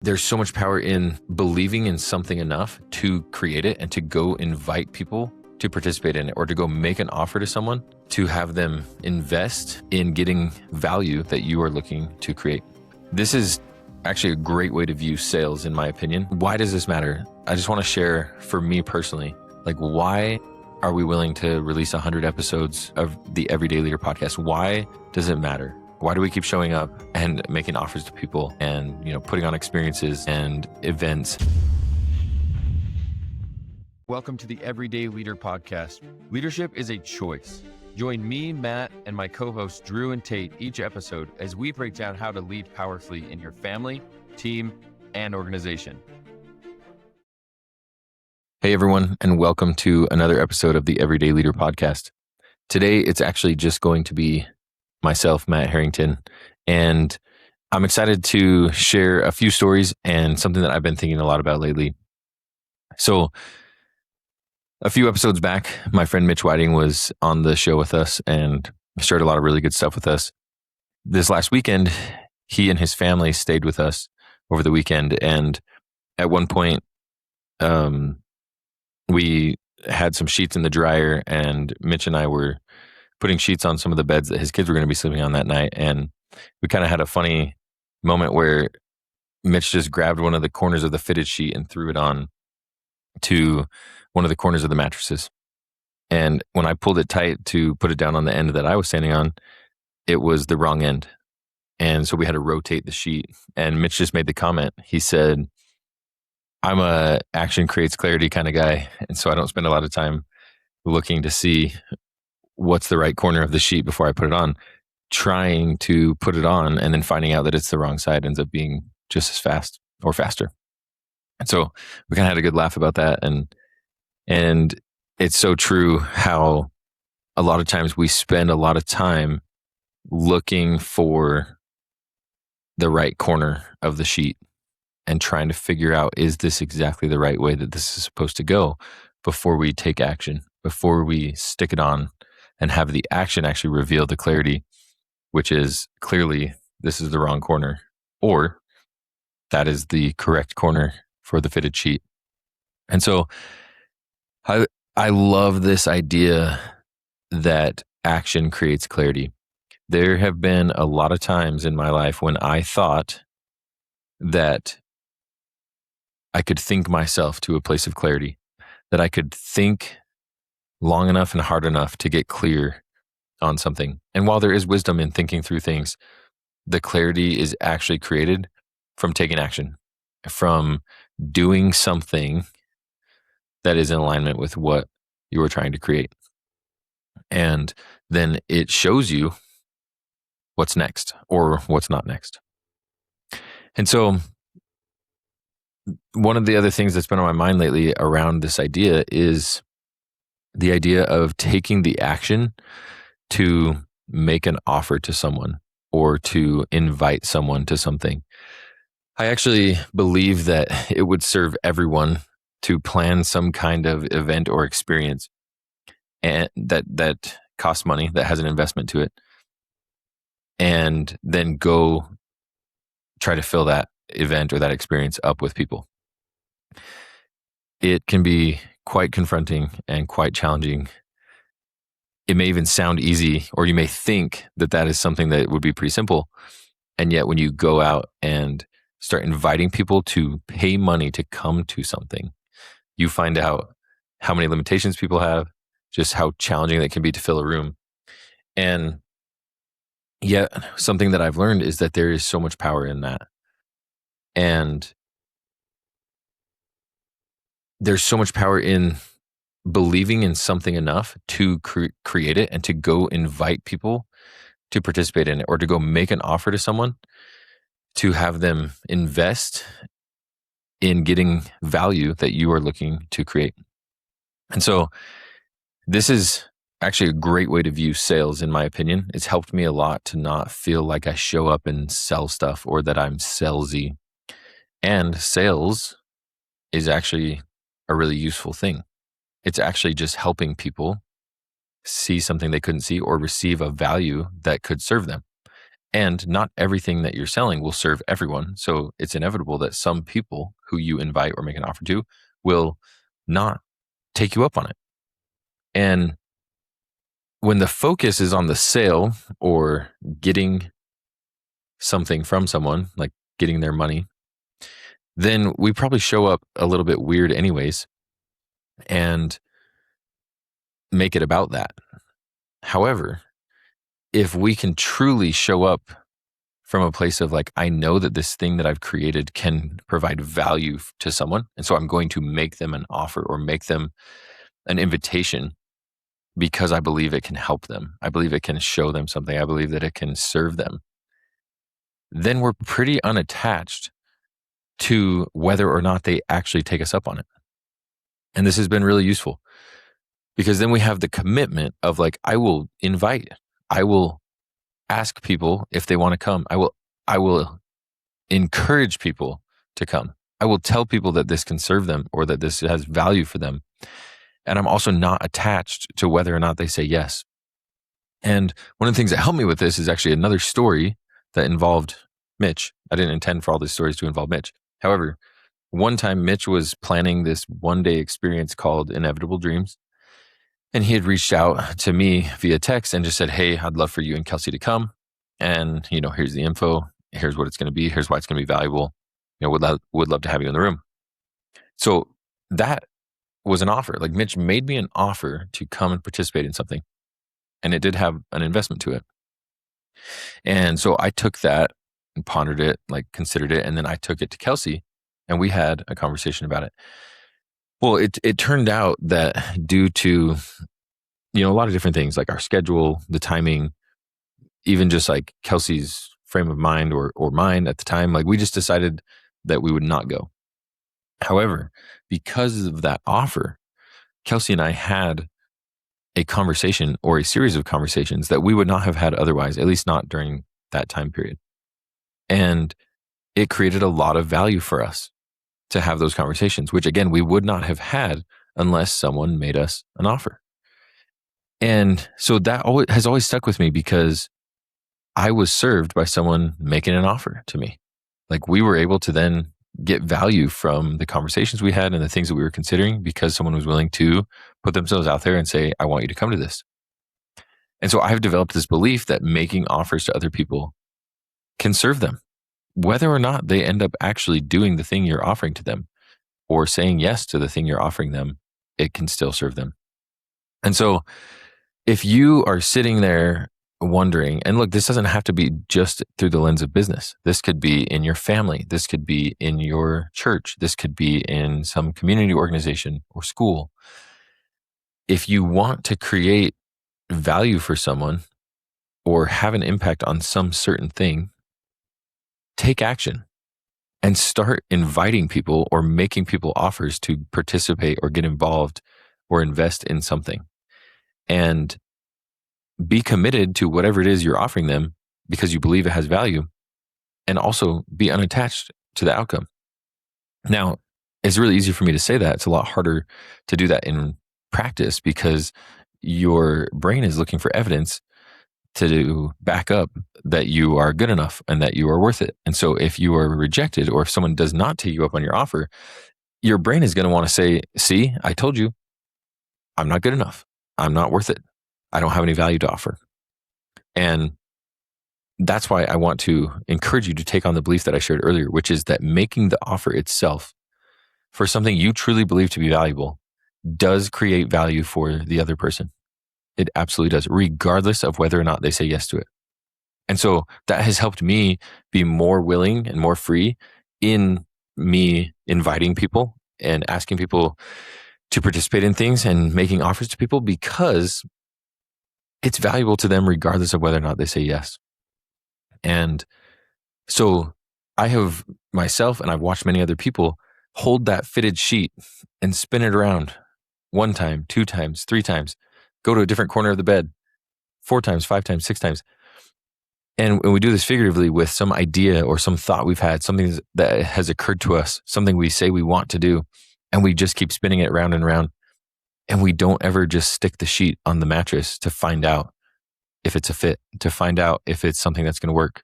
There's so much power in believing in something enough to create it and to go invite people to participate in it, or to go make an offer to someone to have them invest in getting value that you are looking to create. This is actually a great way to view sales, in my opinion. Why does this matter? I just want to share, for me personally, why are we willing to release 100 episodes of the Everyday Leader podcast? Why does it matter? Why do we keep showing up and making offers to people and, putting on experiences and events? Welcome to the Everyday Leader podcast. Leadership is a choice. Join me, Matt, and my co-hosts Drew and Tate each episode as we break down how to lead powerfully in your family, team, and organization. Hey everyone, and welcome to another episode of the Everyday Leader podcast. Today, it's actually just going to be myself, Matt Herrington, and I'm excited to share a few stories and something that I've been thinking a lot about lately. So, a few episodes back, my friend Mitch Whiting was on the show with us and shared a lot of really good stuff with us. This last weekend, he and his family stayed with us over the weekend, and at one point, we had some sheets in the dryer, and Mitch and I were putting sheets on some of the beds that his kids were going to be sleeping on that night. And we kind of had a funny moment where Mitch just grabbed one of the corners of the fitted sheet and threw it on to one of the corners of the mattresses. And when I pulled it tight to put it down on the end that I was standing on, it was the wrong end. And so we had to rotate the sheet. And Mitch just made the comment. He said, I'm a action creates clarity kind of guy. And so I don't spend a lot of time looking to see what's the right corner of the sheet before I put it on. Trying to put it on and then finding out that it's the wrong side ends up being just as fast or faster. And so we kind of had a good laugh about that. And it's so true how a lot of times we spend a lot of time looking for the right corner of the sheet and trying to figure out, is this exactly the right way that this is supposed to go before we take action, before we stick it on and have the action actually reveal the clarity, which is clearly this is the wrong corner, or that is the correct corner for the fitted sheet. And so I love this idea that action creates clarity. There have been a lot of times in my life when I thought that I could think myself to a place of clarity, that I could think long enough and hard enough to get clear on something. And while there is wisdom in thinking through things, the clarity is actually created from taking action, from doing something that is in alignment with what you are trying to create. And then it shows you what's next or what's not next. And so one of the other things that's been on my mind lately around this idea is the idea of taking the action to make an offer to someone or to invite someone to something. I actually believe that it would serve everyone to plan some kind of event or experience and that costs money, that has an investment to it, and then go try to fill that event or that experience up with people. It can be quite confronting and quite challenging. It may even sound easy, or you may think that that is something that would be pretty simple. And yet when you go out and start inviting people to pay money to come to something, you find out how many limitations people have, just how challenging that can be to fill a room. And yet something that I've learned is that there is so much power in that. And there's so much power in believing in something enough to create it and to go invite people to participate in it, or to go make an offer to someone to have them invest in getting value that you are looking to create. And so this is actually a great way to view sales, in my opinion. It's helped me a lot to not feel like I show up and sell stuff or that I'm salesy. And sales is actually a really useful thing. It's actually just helping people see something they couldn't see or receive a value that could serve them. And not everything that you're selling will serve everyone. So it's inevitable that some people who you invite or make an offer to will not take you up on it. And when the focus is on the sale or getting something from someone, like getting their money, then we probably show up a little bit weird anyways and make it about that. However, if we can truly show up from a place of like, I know that this thing that I've created can provide value to someone. And so I'm going to make them an offer or make them an invitation because I believe it can help them. I believe it can show them something. I believe that it can serve them. Then we're pretty unattached to whether or not they actually take us up on it. And this has been really useful because then we have the commitment of like, I will invite, I will ask people if they want to come. I will encourage people to come. I will tell people that this can serve them or that this has value for them. And I'm also not attached to whether or not they say yes. And one of the things that helped me with this is actually another story that involved Mitch. I didn't intend for all these stories to involve Mitch. However, one time Mitch was planning this one-day experience called Inevitable Dreams. And he had reached out to me via text and just said, hey, I'd love for you and Kelsey to come. And, here's the info. Here's what it's going to be. Here's why it's going to be valuable. Would love to have you in the room. So that was an offer. Like Mitch made me an offer to come and participate in something. And it did have an investment to it. And so I took that and pondered it, like considered it. And then I took it to Kelsey and we had a conversation about it. Well, it turned out that due to, a lot of different things like our schedule, the timing, even just like Kelsey's frame of mind or mine at the time, like we just decided that we would not go. However, because of that offer, Kelsey and I had a conversation or a series of conversations that we would not have had otherwise, at least not during that time period. And it created a lot of value for us to have those conversations, which again, we would not have had unless someone made us an offer. And so that has always stuck with me because I was served by someone making an offer to me. Like we were able to then get value from the conversations we had and the things that we were considering because someone was willing to put themselves out there and say, I want you to come to this. And so I've developed this belief that making offers to other people can serve them, whether or not they end up actually doing the thing you're offering to them or saying yes to the thing you're offering them, it can still serve them. And so if you are sitting there wondering, and look, this doesn't have to be just through the lens of business. This could be in your family. This could be in your church. This could be in some community organization or school. If you want to create value for someone or have an impact on some certain thing, take action and start inviting people or making people offers to participate or get involved or invest in something. And be committed to whatever it is you're offering them because you believe it has value, and also be unattached to the outcome. Now, it's really easy for me to say that. It's a lot harder to do that in practice because your brain is looking for evidence to back up that you are good enough and that you are worth it. And so if you are rejected or if someone does not take you up on your offer, your brain is going to want to say, see, I told you, I'm not good enough. I'm not worth it. I don't have any value to offer. And that's why I want to encourage you to take on the belief that I shared earlier, which is that making the offer itself for something you truly believe to be valuable does create value for the other person. It absolutely does, regardless of whether or not they say yes to it. And so that has helped me be more willing and more free in me inviting people and asking people to participate in things and making offers to people because it's valuable to them regardless of whether or not they say yes. And so I have myself and I've watched many other people hold that fitted sheet and spin it around 1 time, 2 times, 3 times, go to a different corner of the bed 4 times, 5 times, 6 times. And we do this figuratively with some idea or some thought we've had, something that has occurred to us, something we say we want to do, and we just keep spinning it round and round. And we don't ever just stick the sheet on the mattress to find out if it's a fit, to find out if it's something that's going to work.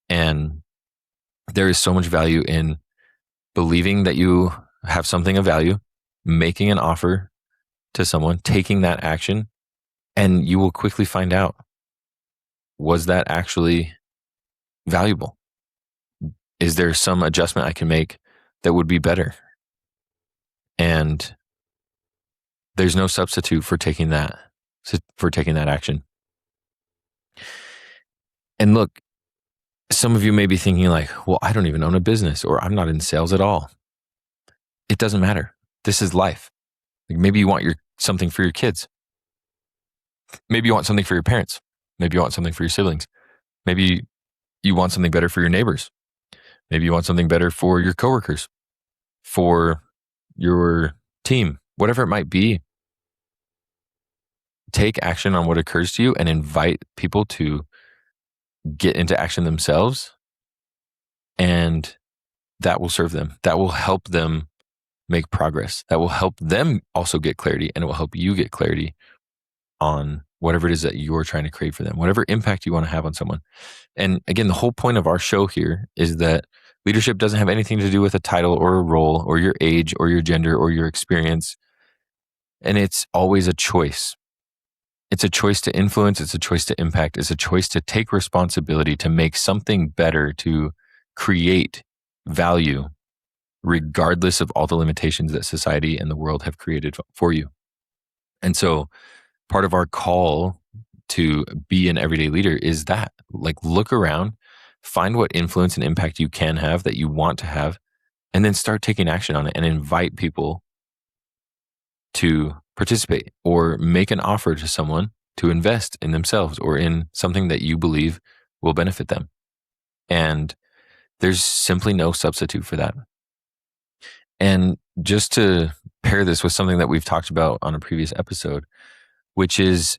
And there is so much value in believing that you have something of value, making an offer to someone, taking that action, and you will quickly find out, was that actually valuable? Is there some adjustment I can make that would be better? And there's no substitute for taking that action. And look, some of you may be thinking like, well, I don't even own a business, or I'm not in sales at all. It doesn't matter. This is life. Like, maybe you want something for your kids. Maybe you want something for your parents. Maybe you want something for your siblings. Maybe you want something better for your neighbors. Maybe you want something better for your coworkers, for your team, whatever it might be. Take action on what occurs to you and invite people to get into action themselves, and that will serve them. That will help them make progress. That will help them also get clarity, and it will help you get clarity on whatever it is that you're trying to create for them, whatever impact you want to have on someone. And again, the whole point of our show here is that leadership doesn't have anything to do with a title or a role or your age or your gender or your experience. And it's always a choice. It's a choice to influence. It's a choice to impact. It's a choice to take responsibility, to make something better, to create value, regardless of all the limitations that society and the world have created for you. And so part of our call to be an everyday leader is that, like, look around, find what influence and impact you can have, that you want to have, and then start taking action on it and invite people to participate or make an offer to someone to invest in themselves or in something that you believe will benefit them. And there's simply no substitute for that. And just to pair this with something that we've talked about on a previous episode, which is,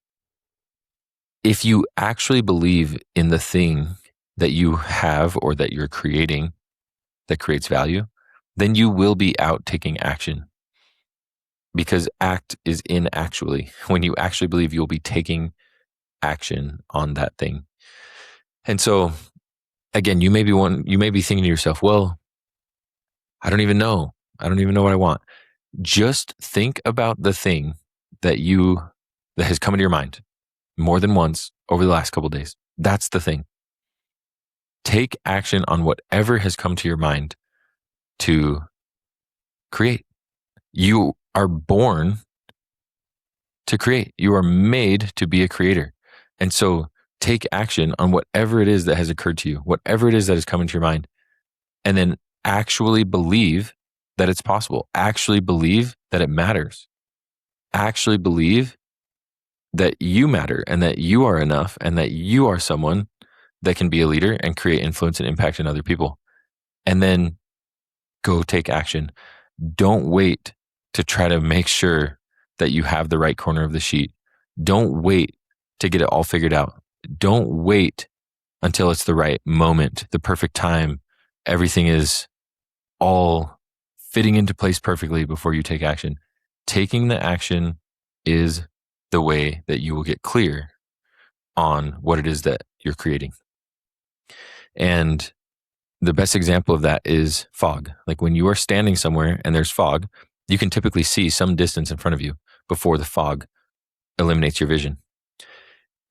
if you actually believe in the thing that you have or that you're creating that creates value, then you will be out taking action. Because act is in actually. When you actually believe, you'll be taking action on that thing. And so, again, you may be thinking to yourself, well, I don't even know what I want. Just think about the thing that has come into your mind more than once over the last couple of days. That's the thing. Take action on whatever has come to your mind to create. You are born to create. You are made to be a creator. And so take action on whatever it is that has occurred to you, whatever it is that has come into your mind, and then actually believe that it's possible. Actually believe that it matters. Actually believe that you matter and that you are enough and that you are someone that can be a leader and create influence and impact in other people. And then go take action. Don't wait to try to make sure that you have the right corner of the sheet. Don't wait to get it all figured out. Don't wait until it's the right moment, the perfect time. Everything is all fitting into place perfectly before you take action. Taking the action is the way that you will get clear on what it is that you're creating. And the best example of that is fog. Like, when you are standing somewhere and there's fog, you can typically see some distance in front of you before the fog eliminates your vision.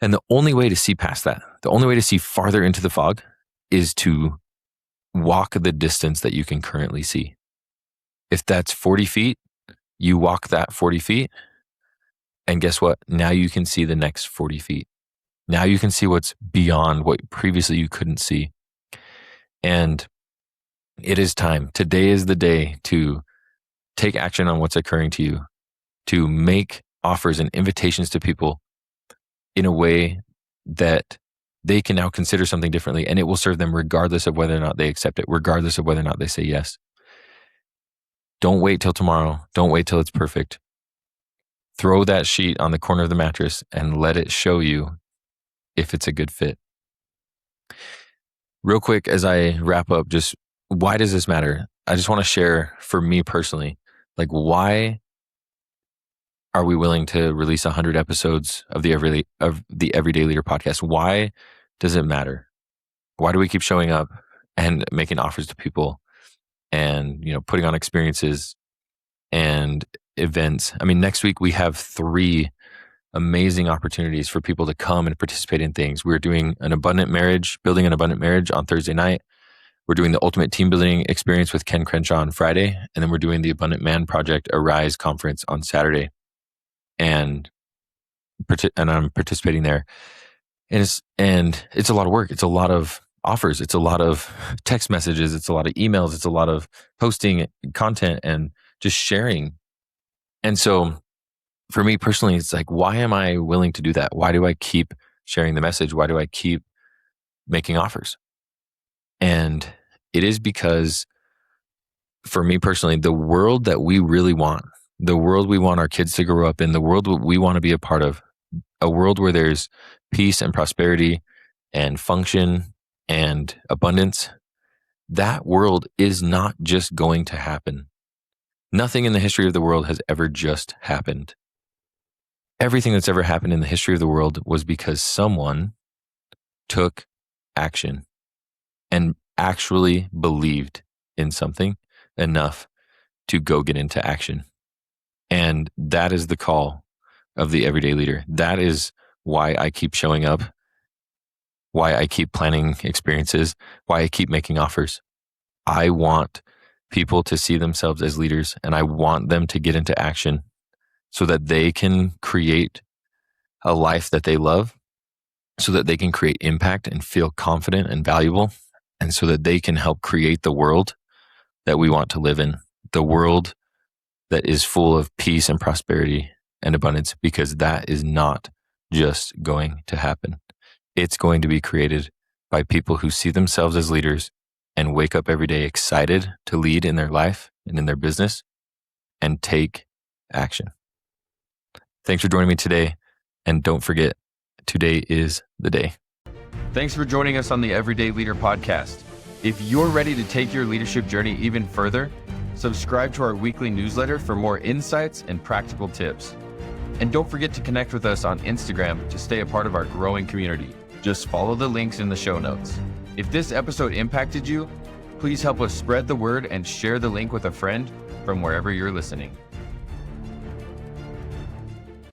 And the only way to see past that, the only way to see farther into the fog, is to walk the distance that you can currently see. If that's 40 feet, you walk that 40 feet, and guess what? Now you can see the next 40 feet. Now you can see what's beyond what previously you couldn't see. And it is time. Today is the day to take action on what's occurring to you, to make offers and invitations to people in a way that they can now consider something differently, and it will serve them regardless of whether or not they accept it, regardless of whether or not they say yes. Don't wait till tomorrow. Don't wait till it's perfect. Throw that sheet on the corner of the mattress and let it show you if it's a good fit. Real quick, as I wrap up, just why does this matter? I just want to share, for me personally, like, why are we willing to release 100 episodes of the Everyday Leader podcast? Why does it matter? Why do we keep showing up and making offers to people and, putting on experiences and events? I mean, next week we have 3 amazing opportunities for people to come and participate in things. We're doing building an abundant marriage on Thursday night. We're doing the Ultimate Team Building Experience with Ken Crenshaw on Friday. And then we're doing the Abundant Man Project Arise Conference on Saturday. And I'm participating there. And it's a lot of work. It's a lot of offers. It's a lot of text messages. It's a lot of emails. It's a lot of posting content and just sharing. And so for me personally, it's like, why am I willing to do that? Why do I keep sharing the message? Why do I keep making offers? And it is because, for me personally, the world that we really want, the world we want our kids to grow up in, the world we want to be a part of, a world where there's peace and prosperity and function and abundance, that world is not just going to happen. Nothing in the history of the world has ever just happened. Everything that's ever happened in the history of the world was because someone took action and actually believed in something enough to go get into action. And that is the call of the Everyday Leader. That is why I keep showing up, why I keep planning experiences, why I keep making offers. I want people to see themselves as leaders, and I want them to get into action so that they can create a life that they love, so that they can create impact and feel confident and valuable, and so that they can help create the world that we want to live in, the world that is full of peace and prosperity and abundance, because that is not just going to happen. It's going to be created by people who see themselves as leaders and wake up every day excited to lead in their life and in their business and take action. Thanks for joining me today. And don't forget, today is the day. Thanks for joining us on the Everyday Leader podcast. If you're ready to take your leadership journey even further, subscribe to our weekly newsletter for more insights and practical tips. And don't forget to connect with us on Instagram to stay a part of our growing community. Just follow the links in the show notes. If this episode impacted you, please help us spread the word and share the link with a friend from wherever you're listening.